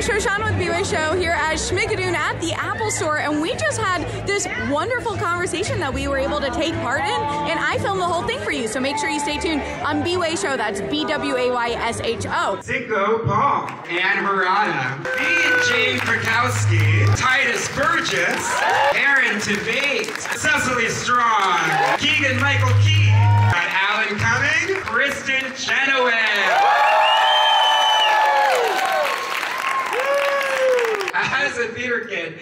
bwaySHO, Sean with bwaySHO here at Schmigadoon at the Apple Store, and we just had this wonderful conversation that we were able to take part in, and I filmed the whole thing for you, so make sure you stay tuned on bwaySHO, that's bwaySHO. Cinco Paul and Harada, me and Jane Krakowski, Titus Burgess, Aaron Tveit, Cecily Strong, Keegan-Michael Key, Alan Cumming, Kristin Chenoweth. As a theater kid,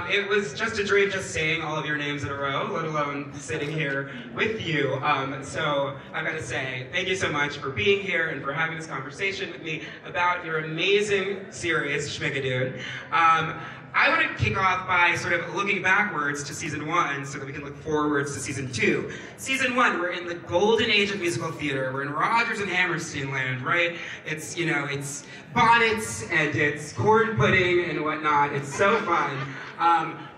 it was just a dream just saying all of your names in a row, let alone sitting here with you. So I've got to say, thank you so much for being here and for having this conversation with me about your amazing series, Schmigadoon. I want to kick off by sort of looking backwards to season 1 so that we can look forwards to season 2. Season 1, we're in the golden age of musical theater. We're in Rodgers and Hammerstein land, right? It's, you know, it's bonnets and it's corn pudding and whatnot. It's so fun.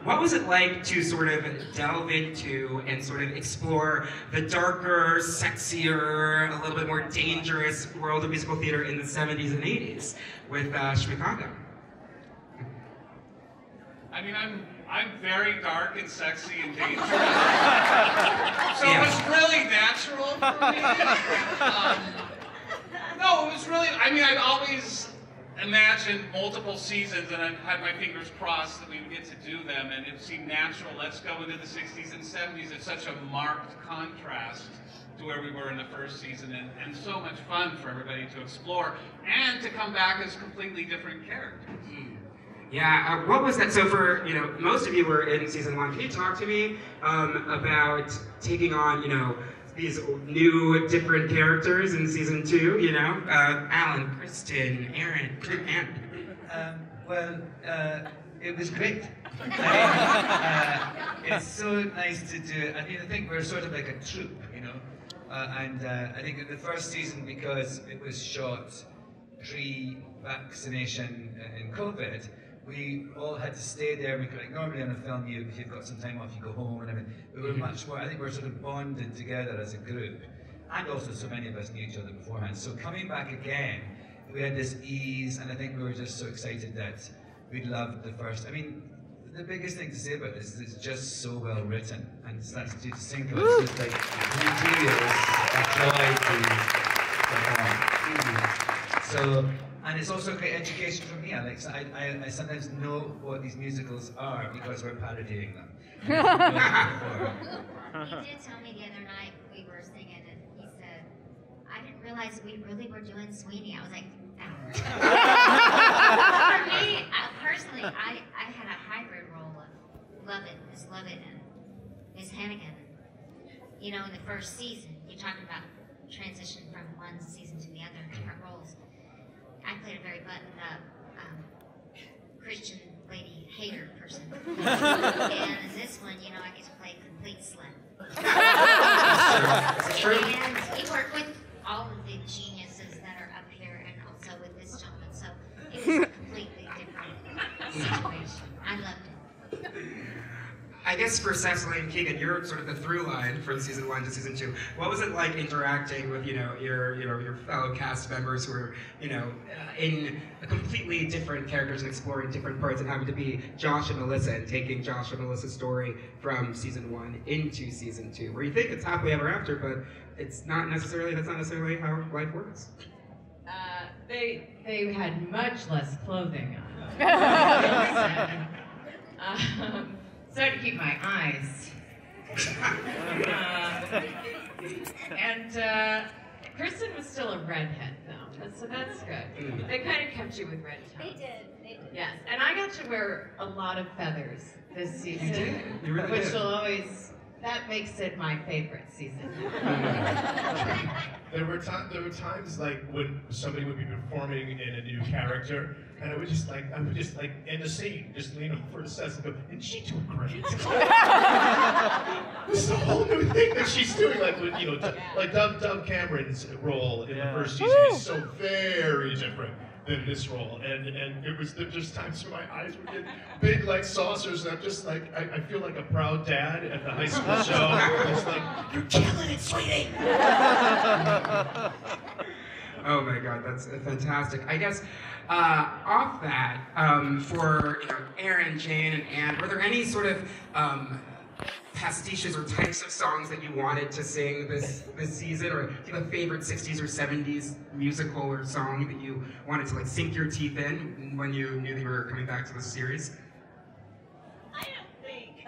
What was it like to sort of delve into and sort of explore the darker, sexier, a little bit more dangerous world of musical theater in the 70s and 80s with Schmicago? I mean, I'm very dark and sexy and dangerous. So it was really natural for me. No, it was really, I mean, I'd always imagined multiple seasons and I'd had my fingers crossed that we would get to do them, and it seemed natural. Let's go into the 60s and 70s. It's such a marked contrast to where we were in the first season, and so much fun for everybody to explore and to come back as completely different characters. Yeah, what was that? So for, you know, most of you were in season 1. Can you talk to me about taking on, you know, these new, different characters in season 2, you know? Alan, Kristin, Aaron, and it was great. It's so nice to do. I mean, I think we're sort of like a troupe, you know? I think in the first season, because it was shot pre-vaccination in COVID, we all had to stay there. We could, like, normally on a film, if you've got some time off, you go home and everything. We were much more, I think we're sort of bonded together as a group. And also so many of us knew each other beforehand. So coming back again, we had this ease, and I think we were just so excited that we loved the first. I mean, the biggest thing to say about this is it's just so well written. And that's due to Cinco. It's just like, the material is a joy to perform. So, and it's also a great education for me, Alex. I sometimes know what these musicals are because we're parodying them. He did tell me the other night we were singing, and he said, I didn't realize we really were doing Sweeney. I was like, oh. For me, personally, I had a hybrid role of Miss Lovett and Miss Hannigan. You know, in the first season, you talked about transition from one season to the other, different roles. I played a very buttoned-up Christian lady hater person. And in this one, you know, I get to play a complete slut. And you work with all of the geniuses that are up here and also with this gentleman, so it was a completely different situation. I loved it. I guess for Cecily and Keegan, you're sort of the through line from season 1 to season 2. What was it like interacting with, you know, your fellow cast members who were, you know, in completely different characters and exploring different parts, and having to be Josh and Melissa and taking Josh and Melissa's story from season 1 into season 2, where you think it's happily ever after, but it's not necessarily. That's not necessarily how life works. They had much less clothing on. So to keep my eyes. And Kristin was still a redhead, though, so that's good. They kind of kept you with red tones. They did. Yes, and I got to wear a lot of feathers this season, You really which did. will always, that makes it my favorite season. There were times like when somebody would be performing in a new character, and I would just like in the scene, just lean over to Cecily and go, "Isn't she doing great?" This is a whole new thing that she's doing. Like with, you know, like Dove Cameron's role in the first season is so very different than this role, and it was just times where my eyes would get big like saucers, and I'm just like I feel like a proud dad at the high school show. It's like, "You're killing it, sweetie." Oh my God, that's fantastic. I guess off that, for Aaron, Jane, and Anne, were there any sort of pastiches or types of songs that you wanted to sing this season, or do you have a favorite 60s or 70s musical or song that you wanted to like sink your teeth in when you knew that you were coming back to the series? I don't think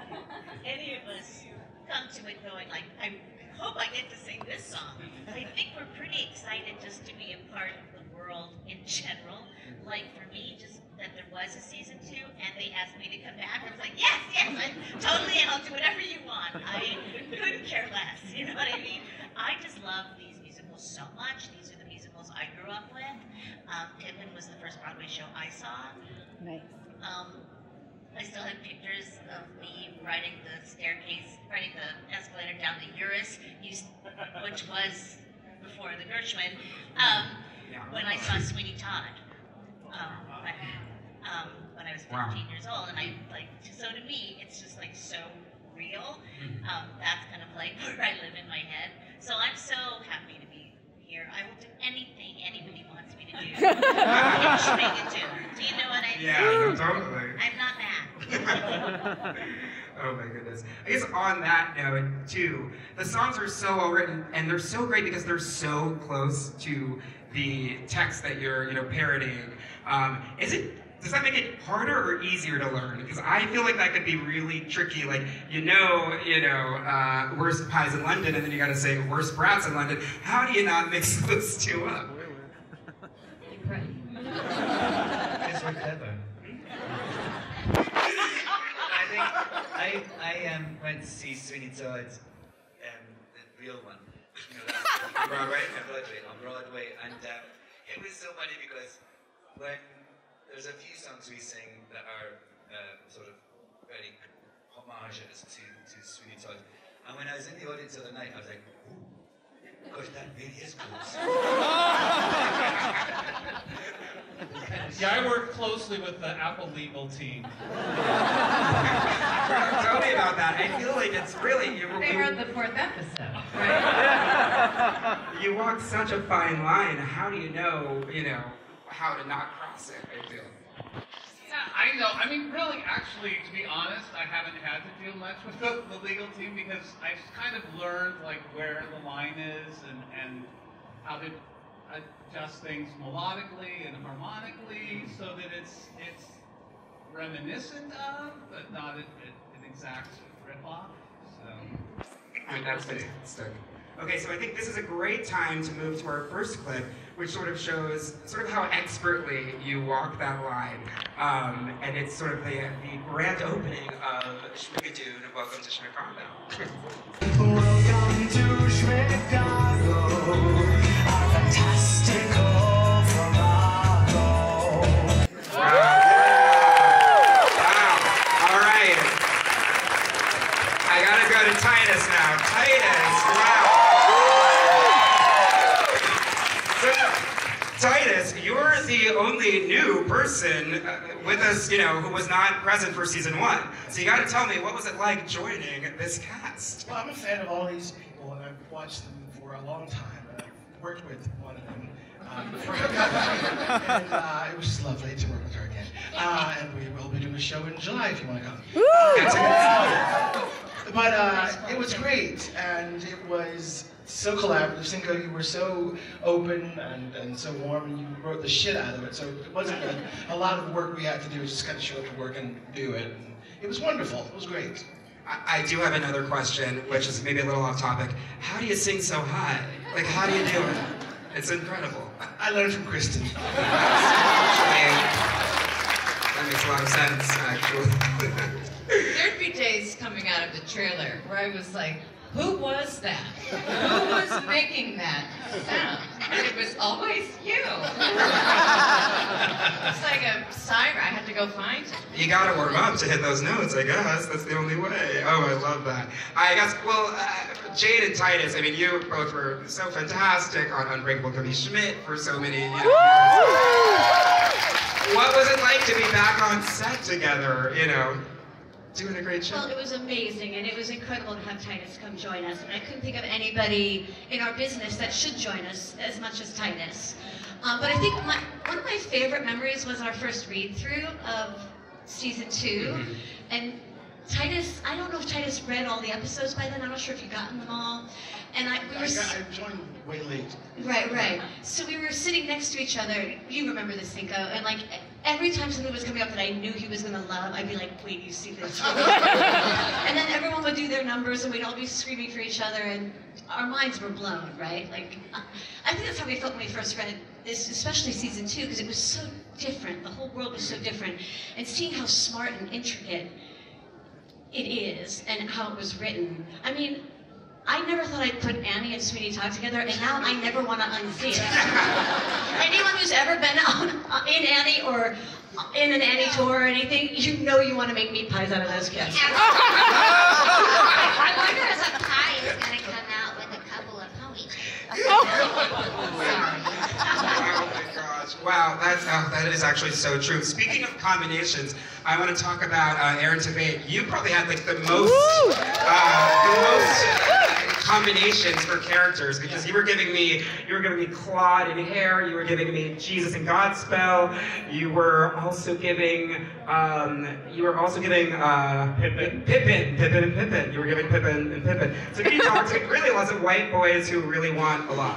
any of us come to it going like, I hope I get to sing this song. I think we're pretty excited just to be a part of the world in general. Like for me, just that there was a season 2 and they asked me to come back. I was like, yes, I'm totally in, I'll do whatever you want. I couldn't care less, you know what I mean? I just love these musicals so much. These are the musicals I grew up with. Pippin was the first Broadway show I saw. Nice. I still have pictures of me riding the escalator down the Urus, which was before the Gershwin, when I saw Sweeney Todd. When I was 15 years old, and so to me, it's just like so real. That's kind of like where I live in my head. So I'm so happy to be here. I will do anything anybody wants me to do. Schmigadoon. Do you know what I mean? Yeah, no, totally. I'm not mad. Oh my goodness. I guess on that note, too, the songs are so well written, and they're so great because they're so close to the text that you're, parodying. Does that make it harder or easier to learn? Because I feel like that could be really tricky. Like, worst pies in London, and then you got to say worst brats in London. How do you not mix those two up? It's so clever. I went to see Sweeney Todd, the real one, on Broadway, and it was so funny because when there's a few songs we sing that are sort of very homages to Sweeney Todd, and when I was in the audience the other night, I was like, ooh, gosh, that really is close. Yeah, I work closely with the Apple legal team. Tell me about that. I feel like it's really... They wrote the 4th episode, right? You walk such a fine line. How do you know, how to not cross it, I feel? Yeah, I know. I mean, really, actually, to be honest, I haven't had to deal much with the legal team because I've kind of learned, like, where the line is and how to adjust things melodically and harmonically so that it's reminiscent of, but not an exact rip-off. So. That's fantastic. Okay, so I think this is a great time to move to our first clip, which sort of shows how expertly you walk that line. And it's sort of the grand opening of Schmigadoon. Welcome to Schmicago. Welcome to Schmicago, our fantastical Harada. Wow. All right. I gotta go to Titus now. Titus, wow. So, Titus, you're the only new person with us, who was not present for season 1. So you gotta tell me, what was it like joining this cast? Well, I'm a fan of all these people, and I've watched them for a long time. I've worked with one of them before I got back, and it was just lovely to work with her again. And we will be doing a show in July if you want to come. But it was great, and it was so collaborative. Cinco, you were so open and so warm, and you wrote the shit out of it. So it wasn't a lot of the work we had to do. Was just kind of show up to work and do it. And it was wonderful. It was great. I do have another question, which is maybe a little off topic. How do you sing so high? Like, how do you do it? It's incredible. I learned from Kristin. That makes a lot of sense, actually. There'd be days coming out of the trailer where I was like, who was that? Who was making that sound? And it was always you. It's like a siren. I had to go find it. You gotta warm up to hit those notes, I guess. That's the only way. Oh, I love that. I guess, well, Jade and Titus, I mean, you both were so fantastic on Unbreakable Kimmy Schmidt for so many years. What was it like to be back on set together, doing a great show? Well, it was amazing, and it was incredible to have Titus come join us. And I couldn't think of anybody in our business that should join us as much as Titus. But I think one of my favorite memories was our first read-through of season 2. And Titus, I don't know if Titus read all the episodes by then. I'm not sure if you've gotten them all. And I joined way late. Right. So we were sitting next to each other. You remember this, Cinco? And like every time something was coming up that I knew he was gonna love, I'd be like, "Wait, you see this?" And then everyone would do their numbers, and we'd all be screaming for each other, and our minds were blown, right? Like, I think that's how we felt when we first read this, especially season 2, because it was so different. The whole world was so different, and seeing how smart and intricate it is, and how it was written. I mean, I never thought I'd put Annie and Sweeney Todd together, and now I never want to unsee it. Anyone who's ever been in Annie or in an Annie tour or anything, you know you want to make meat pies out of those kids. I wonder if a pie is going to come out with a couple of homies. Sorry. Oh my gosh! Wow, that is actually so true. Speaking of combinations, I want to talk about Aaron Tveit. You probably had like the most combinations for characters, because you were giving me Claude and Hair. You were giving me Jesus and Godspell. You were also giving Pippin and Pippin. You were giving Pippin and Pippin. So can you talk to really lots of white boys who really want a lot?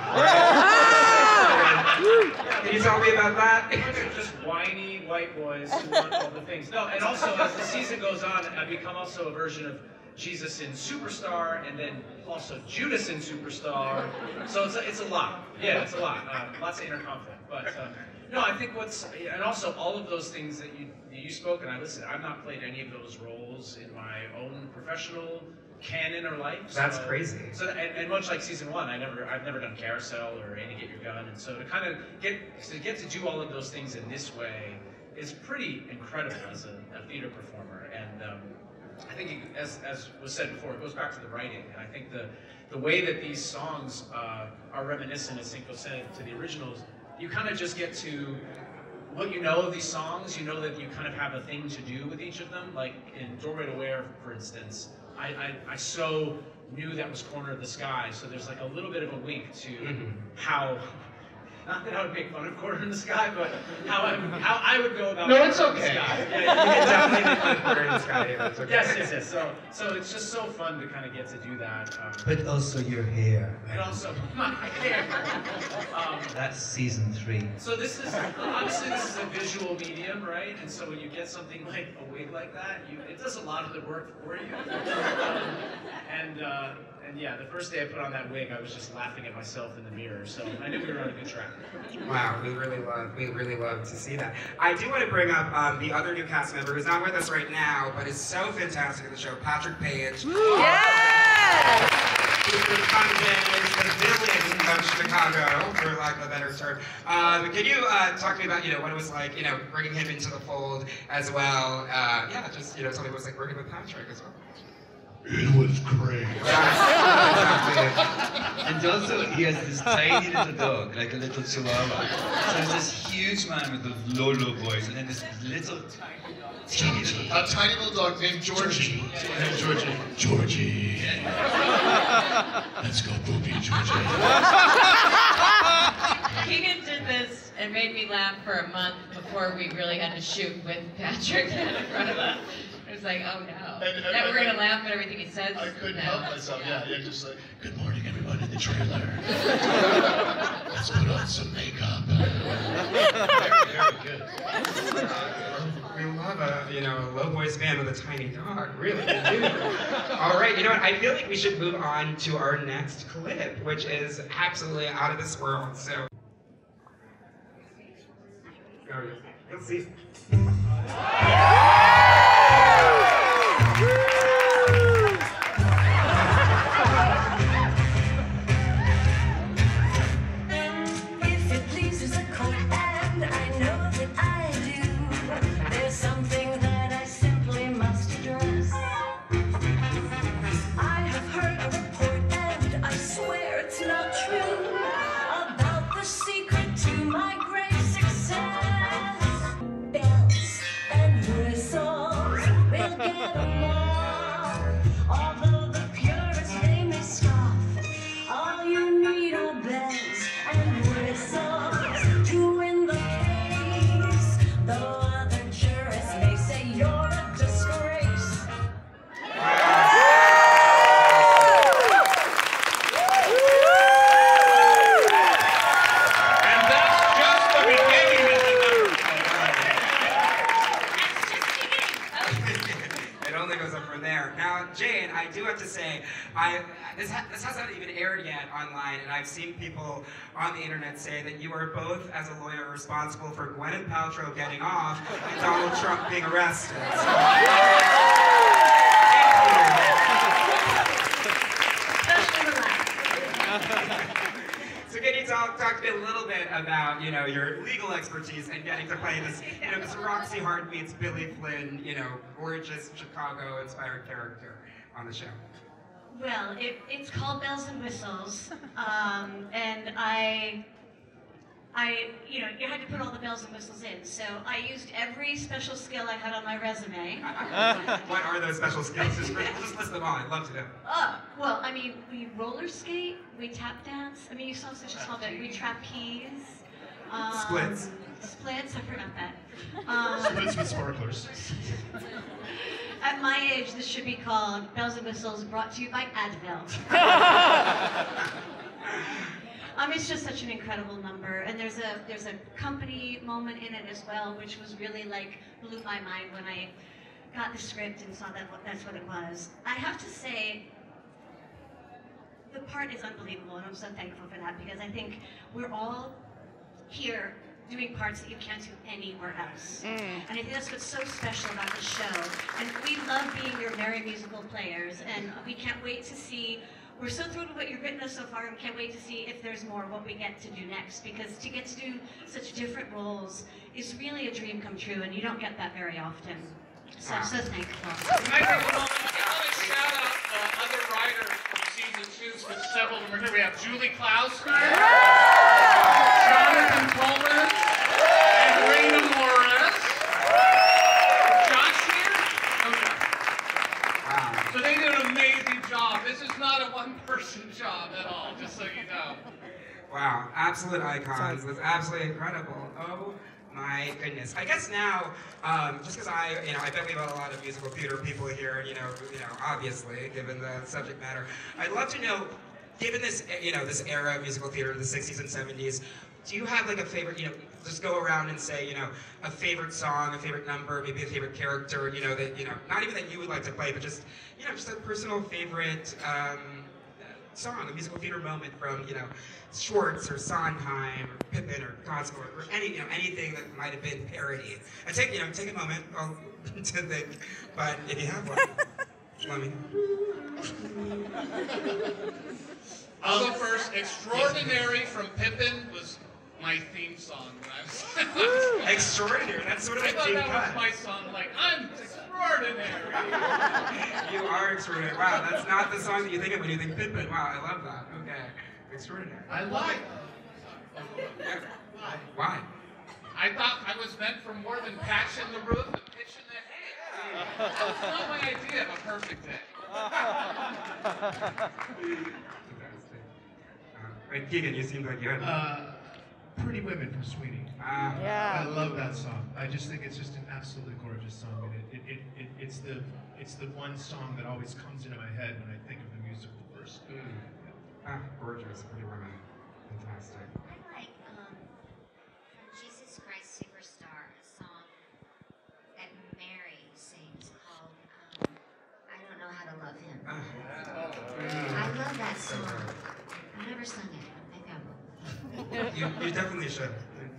Can you tell me about that? Just whiny white boys who want all the things. No, and also as the season goes on, I become also a version of Jesus in Superstar, and then also Judas in Superstar. So it's a lot. Yeah, it's a lot. Lots of inner conflict. But no, I think and also all of those things that you spoke, and I listened. I've not played any of those roles in my own professional canon or life. That's crazy. So and much like season 1, I've never done Carousel or Annie Get Your Gun, and so to kind of get to do all of those things in this way is pretty incredible as a theater performer. And I think, as was said before, it goes back to the writing. And I think the way that these songs are reminiscent, as Cinco said, to the originals, you kind of just get to what you know of these songs. You know that you kind of have a thing to do with each of them. Like in Doorway to Where, for instance, I so knew that was Corner of the Sky, so there's like a little bit of a wink to how, not that I would make fun of Corner in the Sky, but how I would go about No, it's Corner in the okay. Sky. You can definitely make fun of Corner in the Sky. That's okay. Yes. So it's just so fun to kind of get to do that. But also your hair. And also my hair. That's season 3. So this is a visual medium, right? And so when you get something like a wig like that, it does a lot of the work for you. And yeah, the first day I put on that wig, I was just laughing at myself in the mirror. So I knew we were on a good track. Wow, we really love to see that. I do want to bring up the other new cast member who's not with us right now, but is so fantastic in the show, Patrick Page. Yes! Who comes in as the villain of Schmicago, for lack of a better term. Can you talk to me about what it was like, bringing him into the fold as well? Yeah, just tell me what it was like working with Patrick as well. It was great. And also, he has this tiny little dog, like a little chihuahua. So there's this huge man with a low voice, and then this little tiny little dog. A tiny little dog named Georgie. Georgie. Let's go, booby, Georgie. Keegan did this and made me laugh for a month before we really had to shoot with Patrick in front of us. It was like, oh no. That we're going to laugh at everything he says. I couldn't help myself, yeah, just like, good morning everyone in the trailer. Let's put on some makeup. Very good. We love a low voice man with a tiny dog, really. We do. All right, you know what? I feel like we should move on to our next clip, which is absolutely out of this world. So, you'll see. And are. Now, Jane, I do have to say, this hasn't even aired yet online, and I've seen people on the internet say that you are both, as a lawyer, responsible for Gwyneth Paltrow getting off and Donald Trump being arrested. So can you talk to me a little bit about, your legal expertise and getting to play this, this Roxy Hart meets Billy Flynn, gorgeous Chicago-inspired character on the show? Well, it's called Bells and Whistles, and you had to put all the bells and whistles in. So I used every special skill I had on my resume. What are those special skills? Just list them all. I'd love to know. Well, I mean, we roller skate, we tap dance. I mean, you saw such a small bit. We trapeze. Splits. Splits, I forgot that. Splits with sparklers. At my age, this should be called Bells and Whistles, brought to you by Advil. It's just such an incredible number, and there's a company moment in it as well, which was really blew my mind when I got the script and saw that's what it was. I have to say, the part is unbelievable, and I'm so thankful for that, because I think we're all here doing parts that you can't do anywhere else. And I think that's what's so special about the show. And we love being your very musical players, and we can't wait to see. We're so thrilled with what you've written us so far, and can't wait to see if there's more, what we get to do next, because to get to do such different roles is really a dream come true, and you don't get that very often. So I'm so thankful. I want to shout out other writers from season 2, because several of them are here. We have Julie Klaus here, Jonathan Coleman, and Raina Morris. Josh here? Okay. So they did an amazing job. This is not a one-person job at all, just so you know. Wow, absolute icons. That's absolutely incredible. Oh my goodness. I guess now, just because I bet we have a lot of musical theater people here, obviously, given the subject matter. I'd love to know, given this, this era of musical theater, the 60s and 70s, do you have a favorite, just go around and say, a favorite song, a favorite number, maybe a favorite character, that, not even that you would like to play, but just, just a personal favorite song, a musical theater moment from, Schwartz or Sondheim or Pippin or Cosmo or anything that might have been parody. And take a moment to think, but if you have one, let me know. I'll go first. Extraordinary from Pippin was my theme song when I was Extraordinary, that's sort of I thought that was my song, I'm extraordinary. You are extraordinary. Wow, that's not the song that you think of when you think Pippin. Wow, I love that. Okay. Extraordinary. I like. Why? I thought I was meant for more than patching the roof and pitching the hay. That's not my idea of a perfect day. Keegan, you seem like you had Pretty Women from Sweeney. Yeah. I love that song. I just think it's just an absolutely gorgeous song, and it's the one song that always comes into my head when I think of the musical first. Gorgeous, Pretty Women. Fantastic. I like from Jesus Christ Superstar, a song that Mary sings called I Don't Know How to Love Him. I love that song. I've never sung it. Maybe I will. You definitely should.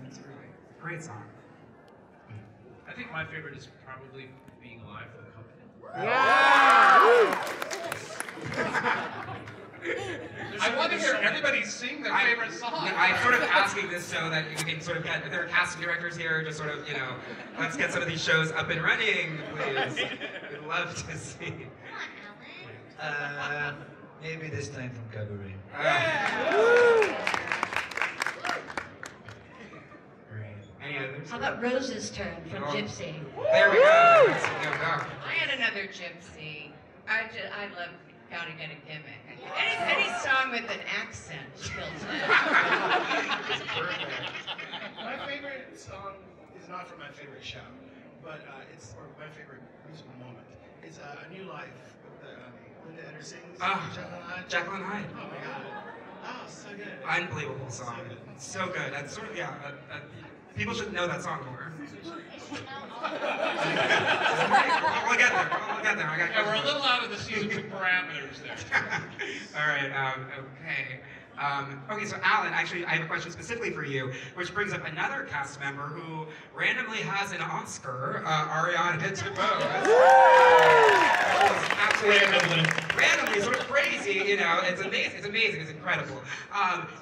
It's a really great song. I think my favorite is probably Being Alive for the Company. I want to hear everybody sing their favorite song. I'm sort of asking this so that we can sort of get, if there are casting directors here, just sort of, let's get some of these shows up and running, please. We'd love to see. Maybe this time from Cabaret. Any others? How about Rose's turn from Gypsy? There we go. I had another Gypsy. I love Gotta Get a Gimmick. Any song with an accent built in. My favorite song is not from my favorite show, but it's my favorite musical moment. It's A New Life with Linda Ederson. Jacqueline Hyde. Oh my god. Oh, so good. Unbelievable song. So good. That's sort of, people should know that song more. We'll get there. get there. Yeah, we're a little out of the season parameters there. All right. Okay. Okay, so Alan, actually, I have a question specifically for you, which brings up another cast member who randomly has an Oscar, Ariana DeBose. Absolutely randomly, sort of crazy, you know. It's amazing. It's amazing. It's incredible.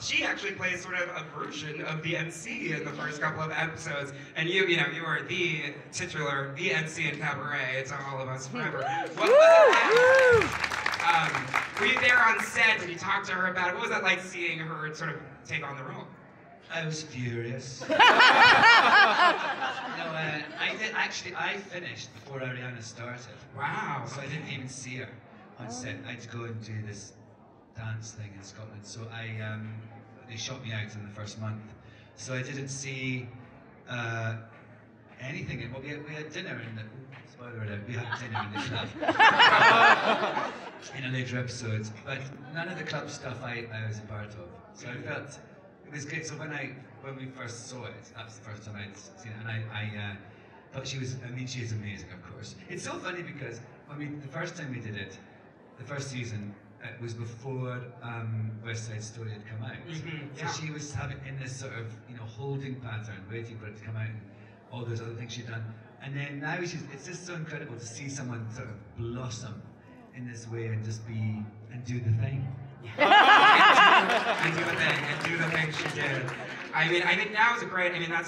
She actually plays sort of a version of the MC in the first couple of episodes, and you are the titular, the MC in Cabaret. It's all of us forever. What was it like? Were you there on set when you talked to her about it? What was that like seeing her sort of take on the role? I was furious. No, I finished before Ariana started. Wow. So I didn't even see her on set. I had to go and do this dance thing in Scotland. So they shot me out in the first month. So I didn't see anything. Well, we had dinner in the, spoiler alert, we had dinner in the club. In a later episode, but none of the club stuff I was a part of. So I felt it was great. So when we first saw it, that was the first time I'd seen it, and I thought she was. I mean, she is amazing, of course. It's so funny because the first time we did it, the first season, it was before West Side Story had come out. Yeah. So she was in this sort of holding pattern, waiting for it to come out, and all those other things she'd done. And then now it's just so incredible to see someone sort of blossom in this way and just be and do the thing. and do the thing she did. I think that's a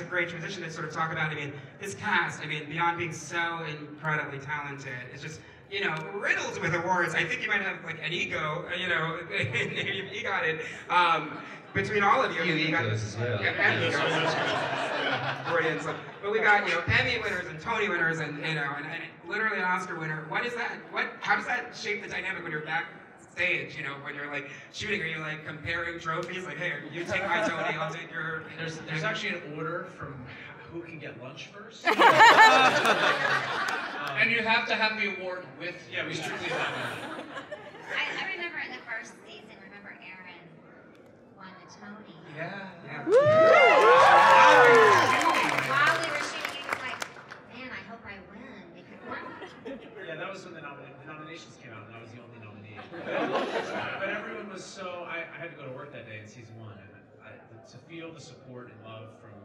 great transition to sort of talk about. This cast, beyond being so incredibly talented, it's just, riddled with awards. I think you might have like an ego, you got it. Between all of you, you egos as well. And egos. Brilliant. But we got Emmy winners and Tony winners and and literally an Oscar winner. What is that? How does that shape the dynamic when you're backstage? When you're like shooting, are you like comparing trophies? Like, hey, you take my Tony, I'll take your. There's actually an order from who can get lunch first. And you have to have the award with. Yeah, we strictly have that. I remember in the first season, Aaron won the Tony. Yeah. While we were shooting, he was like, man, I hope I win. Yeah, that was when the nominations came out, and I was the only nominee. But everyone was so. I had to go to work that day in season 1, and to feel the support and love from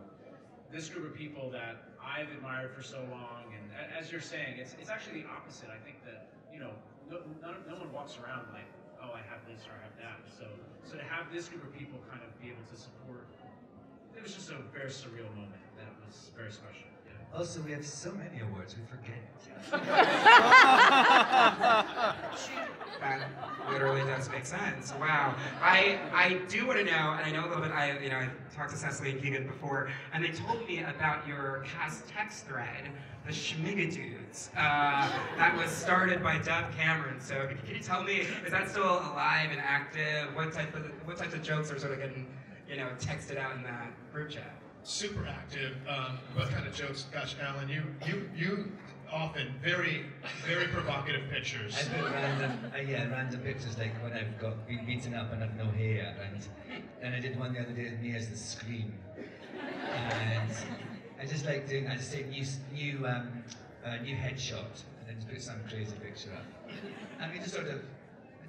this group of people that I've admired for so long, and as you're saying, it's actually the opposite. I think that no one walks around like, oh, I have this or I have that. So to have this group of people kind of be able to support, it was just a very surreal moment. That was very special. Yeah. Also, we have so many awards, we forget. That literally does make sense. Wow. I do want to know, and I know a little bit. I talked to Cecily and Keegan before, and they told me about your cast text thread, the Schmigadoons, that was started by Dove Cameron. So can you tell me, is that still alive and active? What types of jokes are sort of getting texted out in that group chat? Super active. What kind of jokes? Gosh, Alan, you often very, very provocative pictures. I put random pictures like when I've been beaten up and I've no hair, and I did one the other day of me as the Scream, and I just say new headshot, and then just put some crazy picture up. And we just sort of.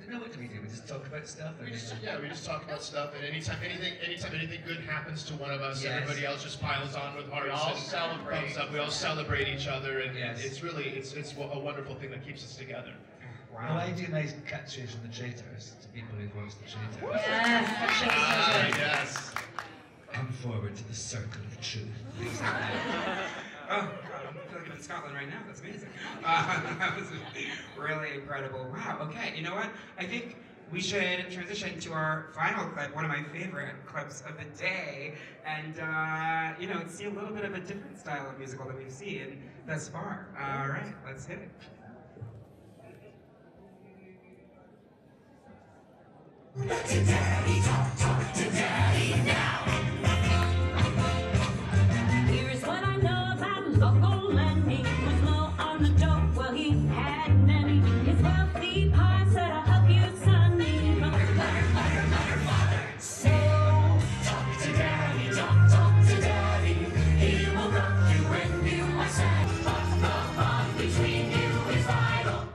I don't know what do we do. We just talk about stuff. We just talk about stuff, and anytime anything good happens to one of us, everybody else just piles on with hearts. We all celebrate. We all celebrate each other, and it's really it's a wonderful thing that keeps us together. Wow. Well, I do nice catchphrase from The Traitors to people who've watched The Traitors. Yes. Come forward to the circle of truth. Oh, God, I feel like I'm in Scotland right now. That's amazing. That was really incredible. Wow, okay, you know what? I think we should transition to our final clip, one of my favorite clips of the day, and, see a little bit of a different style of musical that we've seen thus far. All right, let's hit it. Talk to Daddy, talk to Daddy now. Here's what I know about Uncle Lenny. Was low on the dope, well he had many. His wealthy pa said, I hope you sonny. But so talk to Daddy, talk to Daddy. He will rock you when you are sad. But the bond between you is vital.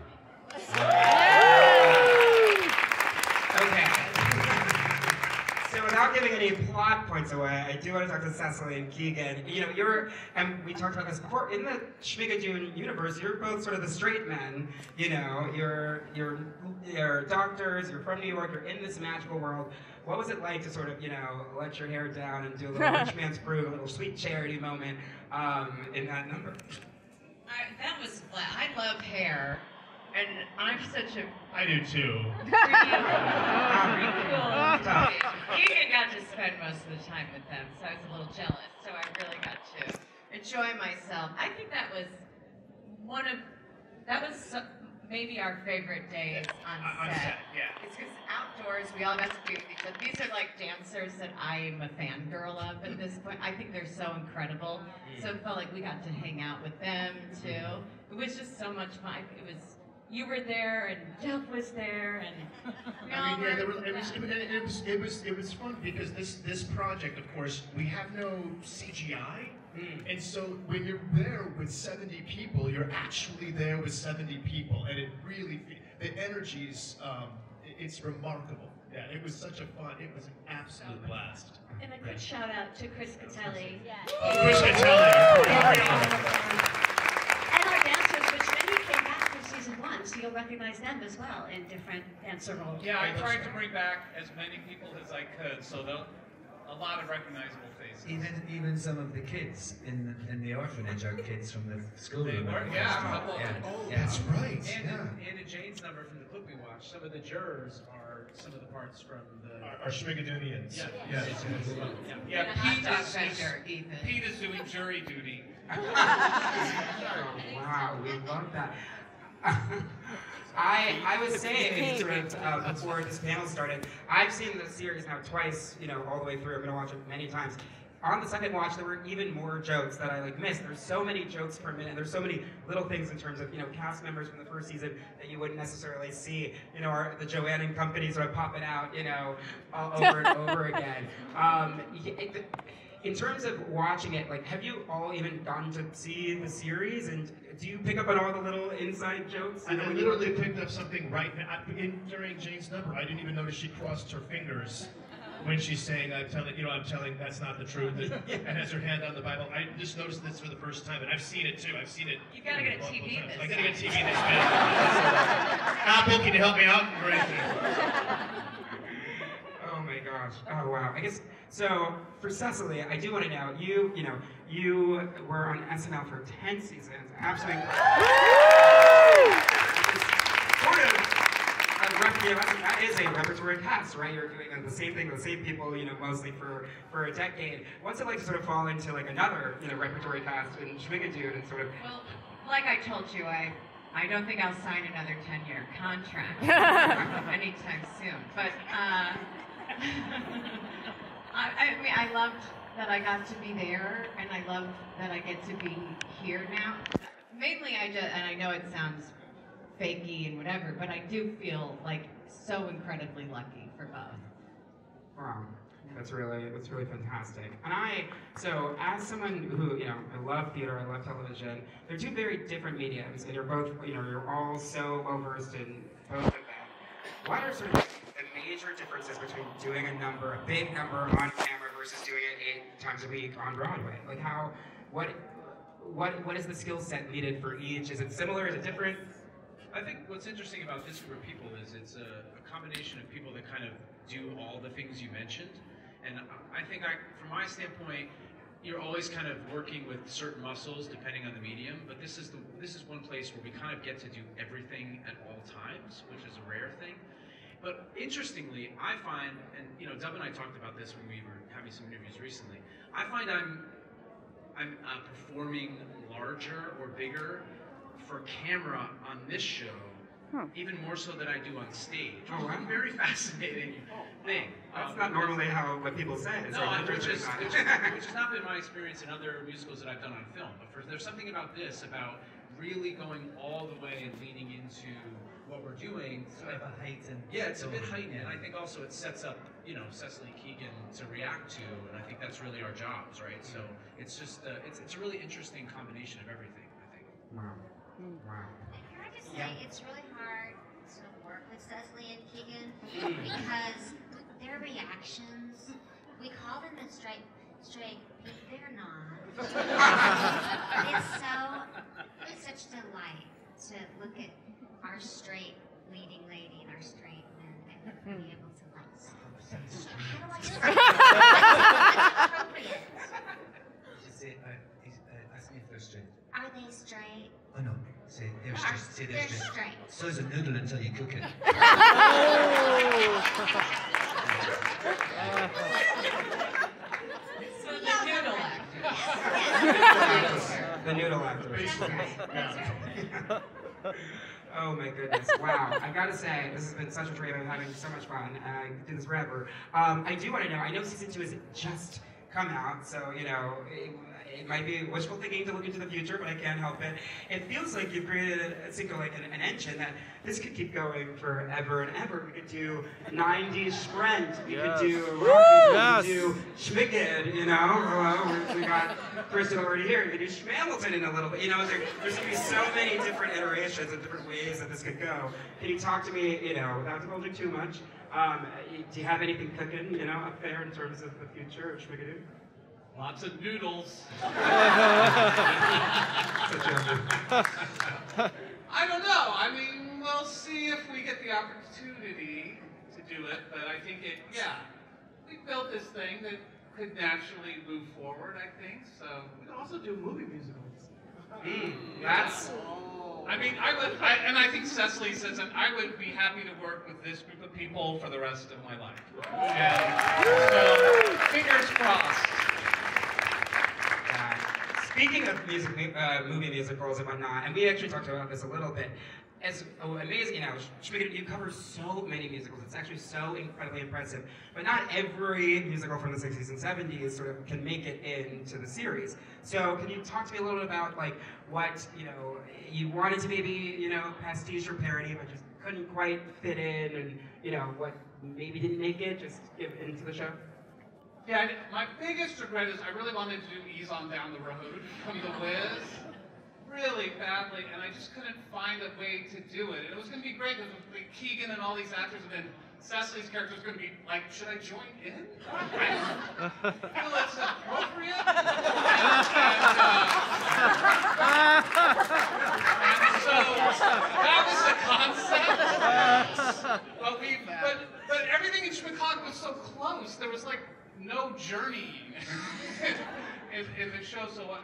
I do want to talk to Cecily and Keegan. You know, and we talked about this before, in the Schmigadoon universe, you're both sort of the straight men. You know, you're doctors, you're from New York, you're in this magical world. What was it like to sort of, you know, let your hair down and do a little rich man's brew, a little sweet charity moment in that number? That was, I love hair, and I'm such a I do too. Keegan got to spend most of the time with them, so I was a little jealous. So I really got to enjoy myself. I think that was maybe our favorite days on set. Yeah. It's because outdoors we all got to be with each other. These are like dancers that I am a fangirl of at this point. I think they're so incredible. So it felt like we got to hang out with them too. It was just so much fun. It was. You were there, and Jeff was there, and it was fun because this project, of course, we have no CGI, and so when you're there with 70 people, you're actually there with 70 people, and it really the energies, it's remarkable. Yeah, it was such a fun. It was an absolute blast. And a quick shout out to Chris Catelli. Chris Catelli. So you'll recognize them as well in different dancer roles. Yeah, I tried to bring back as many people as I could, so a lot of recognizable faces. Even some of the kids in the orphanage are kids from the school. They were, yeah. Oh, that's right. And in Jane's number from the clip we watched, some of the jurors are some of the parts from the... Our Schmigadoonians. Yeah, Pete is doing jury duty. Wow, we love that. I was saying sort of before this panel started, I've seen the series now twice, you know, all the way through. I'm gonna watch it many times. On the second watch, there were even more jokes that I missed. There's so many jokes per minute. There's so many little things in terms of, you know, cast members from the first season that you wouldn't necessarily see. You know, the Joanne and Company sort of popping out, you know, over and over again. In terms of watching it, have you all even gotten to see the series? And do you pick up on all the little inside jokes? I literally picked up something right now during Jane's number. I didn't even notice she crossed her fingers when she's saying, I'm telling that's not the truth, and has her hand on the Bible. I just noticed this for the first time, and I've seen it too. I've seen it. You gotta get a TV this. I gotta get a TV this minute. Apple, can you help me out? Great. Oh my gosh. Oh wow. I guess so. For Cecily, I do want to know you were on SNL for 10 seasons. Absolutely. That is a repertory cast, right? You're doing the same thing with the same people, you know, mostly for a decade. What's it like to sort of fall into another, you know, repertory cast in Schmigadoon and sort of? Well, like I told you, I don't think I'll sign another 10-year contract anytime soon. But I mean, I loved that I got to be there, and I love that I get to be here now. Mainly, and I know it sounds fakey and whatever, but I do feel so incredibly lucky for both. Wow, that's really fantastic. And so as someone who, you know, I love theater, I love television, they're two very different mediums, and you're both, you know, you're all so well versed in both of them. What are sort of the major differences between doing a big number on camera versus doing it 8 times a week on Broadway? What is the skill set needed for each? Is it similar? Is it different? I think what's interesting about this group of people is it's a combination of people that kind of do all the things you mentioned. And I think from my standpoint, you're always kind of working with certain muscles depending on the medium, but this is one place where we kind of get to do everything at all times, which is a rare thing. But interestingly, I find, and you know, Dub and I talked about this when we were having some interviews recently, I find I'm performing larger or bigger for camera on this show, even more so than I do on stage. Oh, wow. It's a very fascinating thing. That's not normally what people say. Which has not been my experience in other musicals that I've done on film. But there's something about this, about really going all the way and leaning into what we're doing. Sort of a heightened. Yeah, it's a bit heightened, and I think also it sets up, you know, Cecily Keegan to react to, and I think that's really our jobs, right? So it's just it's a really interesting combination of everything, I think. Wow. Wow. Can I just say, it's really hard to work with Cecily and Keegan because their reactions, we call them the straight. They're not. It's such a delight to look at our straight leading lady and our straight men and be able to like how do I appropriate? Say, ask me if they're straight. Are they straight? Oh no, say they're straight. Say they're straight. So is a noodle until you cook it. The noodle actors. Oh my goodness, wow. I've got to say, this has been such a treat. I'm having so much fun, and I do this forever. I do want to know, I know season 2 has just come out, so, you know, it might be wishful thinking to look into the future, but I can't help it. It feels like you've created an engine that this could keep going forever and ever. We could do 90s Sprint, we could do rock, we could do Schmigadoon, you know? We got Kristin already here. We could do Schmigadoon in a little bit. You know, there's going to be so many different iterations and different ways that this could go. Can you talk to me, you know, without divulging too much? Do you have anything cooking, you know, up there in terms of the future of Schmigadoon? Lots of noodles. I don't know. I mean, we'll see if we get the opportunity to do it, but I think we built this thing that could naturally move forward, I think, so. We could also do movie musicals. That's... I mean, I think Cecily says that I would be happy to work with this group of people for the rest of my life. And so, fingers crossed. Speaking of movie musicals and whatnot, and we actually talked about this a little bit, as amazing, you know, Schmigadoon, you cover so many musicals. It's actually so incredibly impressive. But not every musical from the 60s and 70s sort of can make it into the series. So can you talk to me a little bit about like what, you know, you wanted to maybe, you know, pastiche or parody, but just couldn't quite fit in, and, you know, what maybe didn't make it, just give into the show? Yeah, my biggest regret is I really wanted to do Ease on Down the Road from The Wiz really badly, and I just couldn't find a way to do it. And it was going to be great because with Keegan and all these actors, and then Cecily's character was going to be like, should I join in? I feel that's appropriate. And so that was the concept. But everything in Schmicago was so close. There was like no journeying in the show, so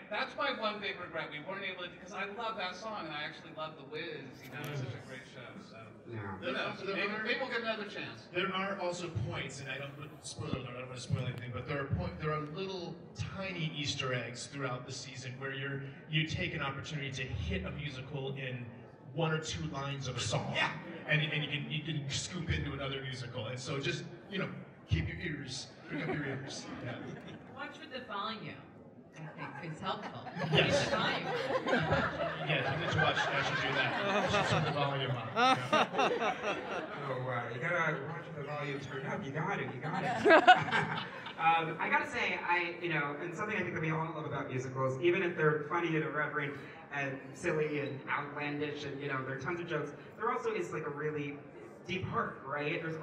that's my one big regret. We weren't able to, because I love that song, and I actually love The Wiz. You know, it's such a great show. So maybe we'll get another chance. There are also points, and I don't want to spoil anything, but there are little tiny Easter eggs throughout the season where you take an opportunity to hit a musical in 1 or 2 lines of a song, and you can scoop into another musical, and so just, you know, keep your ears, bring up your ears. Yeah. Watch with the volume, I think, is helpful. Yes. The volume. Yeah, you need to watch Ashley do that. She's turn the volume up. Oh, wow. You gotta watch the volume turn up. You got it. I gotta say, you know, and something I think that we all love about musicals, even if they're funny and irreverent and silly and outlandish and, you know, there are tons of jokes, there also is like a really deep heart, right? There's a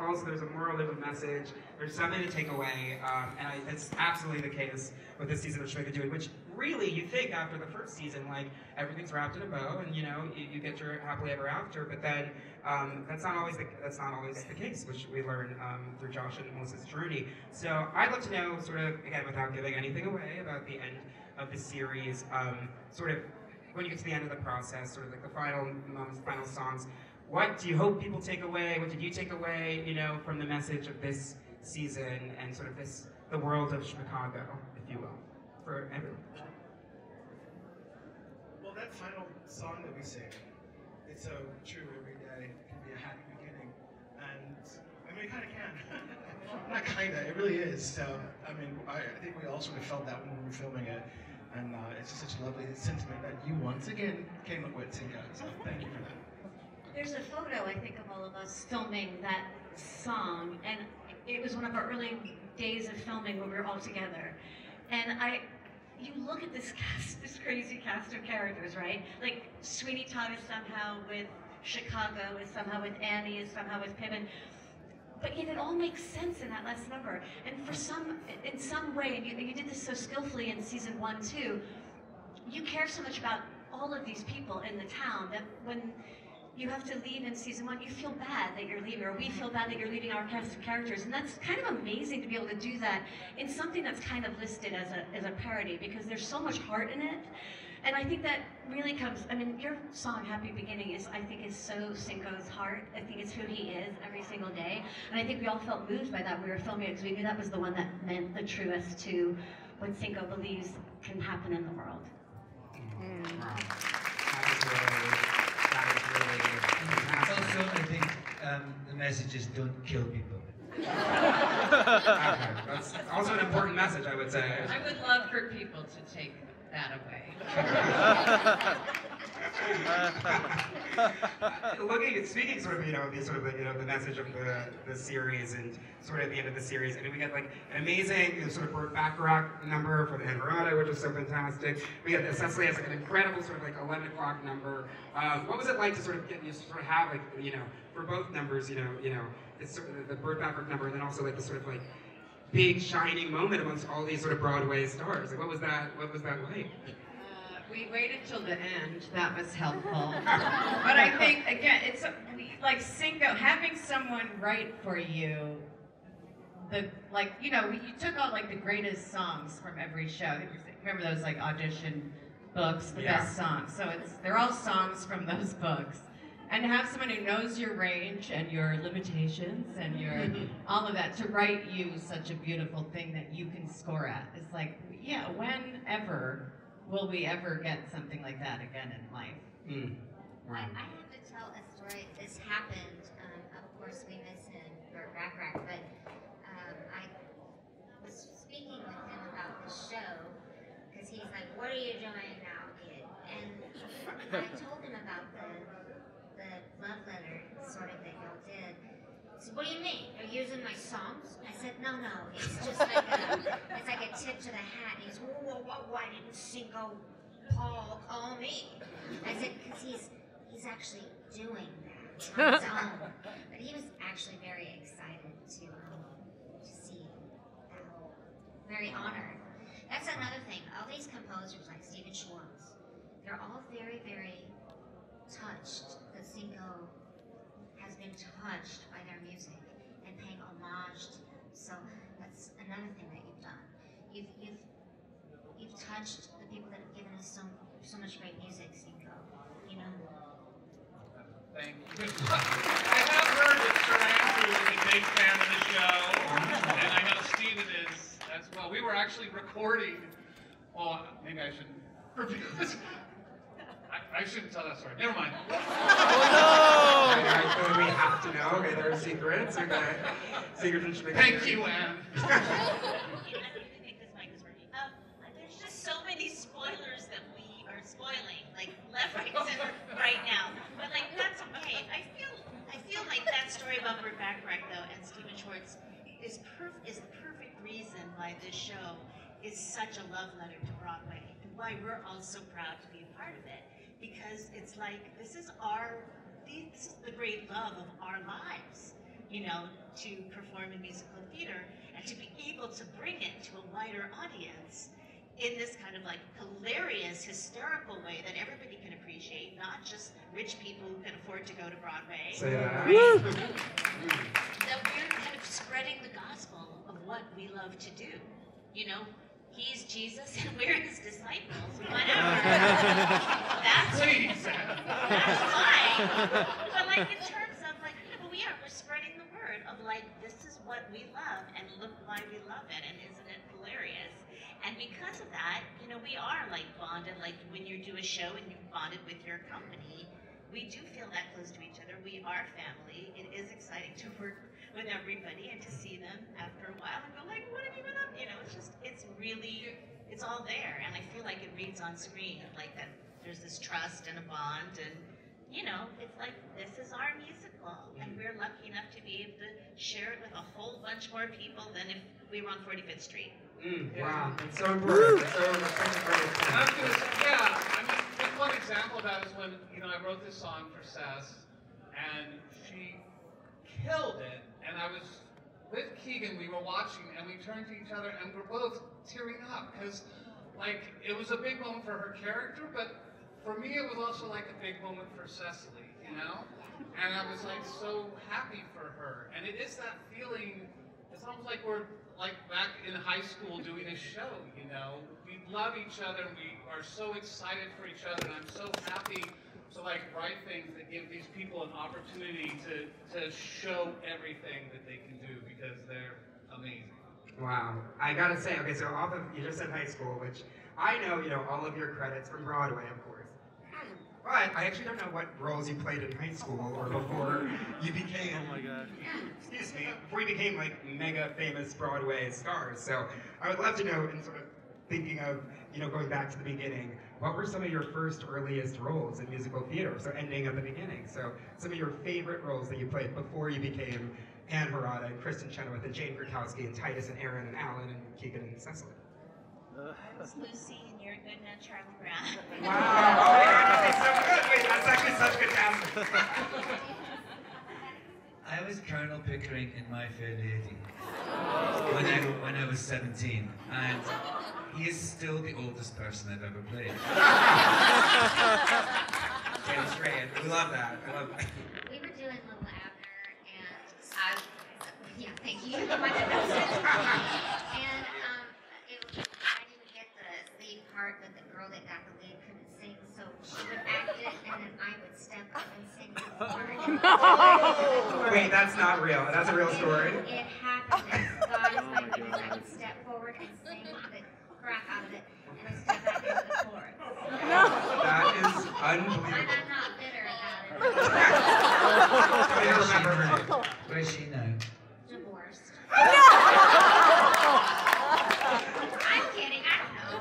moral, there's a message, there's something to take away, and it's absolutely the case with this season of Schmigadoon, which really, you think after the first season, like, everything's wrapped in a bow, and, you know, you get your happily ever after, but then that's not always the case, which we learn through Josh and Melissa's journey. So I'd love to know, sort of, again, without giving anything away about the end of the series, sort of, when you get to the end of the process, sort of like the final moments, final songs, what do you hope people take away? What did you take away, you know, from the message of this season and sort of the world of Schmicago, if you will, for everyone? Well, that final song that we sing, it's so true every day. It can be a happy beginning, and I mean, it kind of can. Not kinda, it really is. So, I mean, I think we all sort of felt that when we were filming it, and it's just such a lovely sentiment that you once again came up with, Cinco. So, thank you for that. There's a photo, I think, of all of us filming that song, and it was one of our early days of filming when we were all together. And you look at this cast, this crazy cast of characters, right? Like, Sweeney Todd is somehow with Chicago, is somehow with Annie, is somehow with Pippin. but yet it all makes sense in that last number. And for in some way, and you did this so skillfully in season 1 too, you care so much about all of these people in the town that when you have to leave in season 1, you feel bad that you're leaving, or we feel bad that you're leaving our cast of characters. And that's kind of amazing to be able to do that in something that's kind of listed as a parody, because there's so much heart in it. And I think that really comes, I mean, your song, Happy Beginning, I think is so Cinco's heart. I think it's who he is every single day. And I think we all felt moved by that when we were filming it, because we knew that was the one that meant the truest to what Cinco believes can happen in the world. Also, I think the message is don't kill people. That's also an important message, I would say. I would love for people to take that away. Speaking sort of, the message of the series and sort of at the end of the series, and we get like an amazing sort of Burt Bacharach number for the Harada, which was so fantastic. We got Cecily has like an incredible sort of like 11 o'clock number. What was it like to sort of have like, for both numbers, it's sort of the Burt Bacharach number, and then also like the sort of like big shining moment amongst all these sort of Broadway stars. Like, what was that like? We waited till the end. That was helpful. But I think, again, it's like Cinco, having someone write for you, you took all like the greatest songs from every show. Remember those like audition books, the best songs. So they're all songs from those books. And to have someone who knows your range and your limitations and your all of that to write you such a beautiful thing that you can score at. It's like, yeah, whenever will we ever get something like that again in life? I have to tell a story. This happened, of course we miss him, Burt Bacharach, but I was speaking with him about the show, because he's like, what are you doing now, kid? And I told him about the love letter sort of that y'all did. He said, what do you mean? Are you using my songs? I said, no, it's just like a tip to the hat. He goes, why didn't Cinco Paul call me? I said, because he's actually doing that on his own. But he was actually very excited to see that. Very honored. That's another thing. All these composers like Stephen Schwartz, they're all very, very touched that Cinco has been touched by their music and paying homage to them. So that's another thing that you've done. You've touched the people that have given us so much great music, Cinco. Thank you. I have heard that Sir Andrew is a big fan of the show, and I know Stephen is as well. We were actually recording. Well, maybe I shouldn't reveal this. I shouldn't tell that story. Never mind. Oh no! We have to know. Okay, there are secrets. Okay, secrets from Schmigadoon. Thank you, Anne. There's just so many spoilers that we are spoiling, like left, right, center, right now. But like that's okay. I feel like that story about Burt Bacharach though and Stephen Schwartz is the perfect reason why this show is such a love letter to Broadway and why we're all so proud to be a part of it. Because it's like, this is the great love of our lives, to perform in musical theater and to be able to bring it to a wider audience in this kind of like hilarious, hysterical way that everybody can appreciate, not just rich people who can afford to go to Broadway. Say that. Right? That we're kind of spreading the gospel of what we love to do, He's Jesus and we're his disciples. Whatever. That's fine. But like in terms of like, we're spreading the word of like, this is what we love and look why we love it and isn't it hilarious? And because of that, we are like bonded, like when you do a show and you've bonded with your company, we do feel that close to each other. We are family. It is exciting to work with everybody and to see them after a while and go like, what have you been up? It's all there. And I feel like it reads on screen, like that there's this trust and a bond and, it's like, this is our musical. And we're lucky enough to be able to share it with a whole bunch more people than if we were on 45th Street. Wow, it's so important. One example of that is when, I wrote this song for Cess, and killed it. And I was with Keegan, we were watching, and we turned to each other, and we're both tearing up, because, like, it was a big moment for her character, but for me, it was also like a big moment for Cecily, you know? And I was, like, so happy for her. And it is that feeling, it's almost like we're, like, back in high school doing a show, you know? We love each other, and we are so excited for each other, and I'm so happy to, like, write things that give these people an opportunity to show everything that they can do, because they're amazing. Wow. I gotta say, okay, so off of, you just said high school, which I know, you know, all of your credits from Broadway, of course. But I actually don't know what roles you played in high school or before you became, oh my God, excuse me, before you became like mega famous Broadway stars. So I would love to know, and sort of thinking of, you know, going back to the beginning, what were some of your first earliest roles in musical theater? So ending at the beginning. So some of your favorite roles that you played before you became Anne Harada and Kristin Chenoweth and Jane Krakowski and Titus and Aaron and Alan and Keegan and Cecily. I was Lucy, and you're good now, Charlie Brown. Wow! Oh my God, that's so good! Wait, that's actually such good casting. I was Colonel Pickering in My Fair Lady when I was 17, and he is still the oldest person I've ever played. Yeah, that's great. We love that. I love that. We were doing Little Abner, and yeah, thank you. And I didn't get the lead part, but the girl that got the lead couldn't sing, so she would act it, and then I would step up and sing the part. Wait, that's not real. That's a real story. It happened. God is my witness. I would step forward and sing the crap out of it, and then step back into the chorus. That is unbelievable. And I'm not bitter about it. I don't remember her name. Where is she now? Divorced. I'm kidding. I don't know.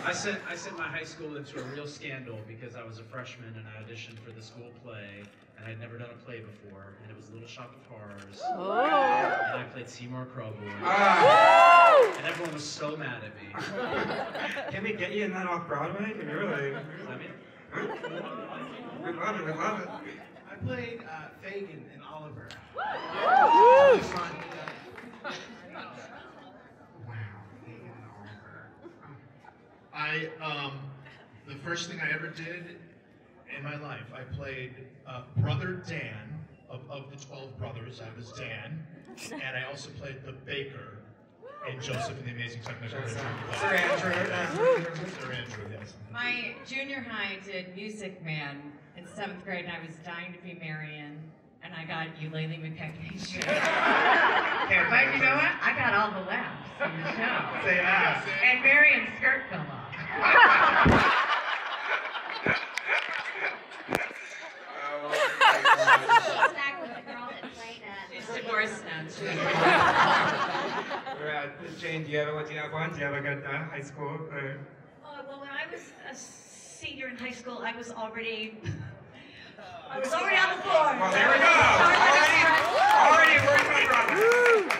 I sent my high school into a real scandal because I was a freshman and I auditioned for the school play, and I'd never done a play before, and it was Little Shop of Horrors. Oh. And I played Seymour Crowboy. Oh. And everyone was so mad at me. Can we get you in that off Broadway? Can you really? I mean, we love it. We love it. I played Fagin in Oliver. It was fun. The first thing I ever did in my life, I played Brother Dan of the 12 brothers. I was Dan, and I also played the baker in Joseph and the Amazing Technicolor. Sir Andrew. Sir Andrew, yes. My junior high did Music Man in 7th grade, and I was dying to be Marion, and I got Eulalie McKechnie's show. But you know what? I got all the laughs in the show. Say that. And Marion's skirt fell off. She's divorced now, too. Jane, do you have one? Do you have a good high school? Well, when I was a senior in high school, I was already on the floor. Well, there we go. Already working on Broadway.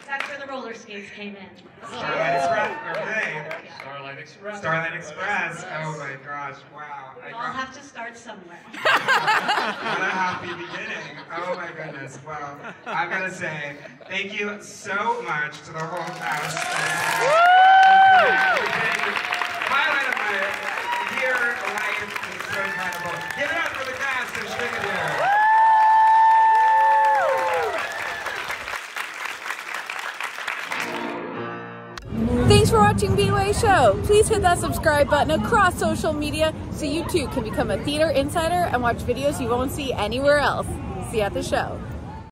That's where the roller skates came in. Starlight Express. Okay. Starlight Express. Starlight Express. Oh my gosh! Wow. We all have to start somewhere. What a happy beginning. Oh my goodness. Well, I've got to say, thank you so much to the whole cast. Highlight of my year life is so incredible. Give it up for the cast of Schmigadoon. Thanks for watching bwaySHO. Please hit that subscribe button across social media so you too can become a theater insider and watch videos you won't see anywhere else. See you at the show.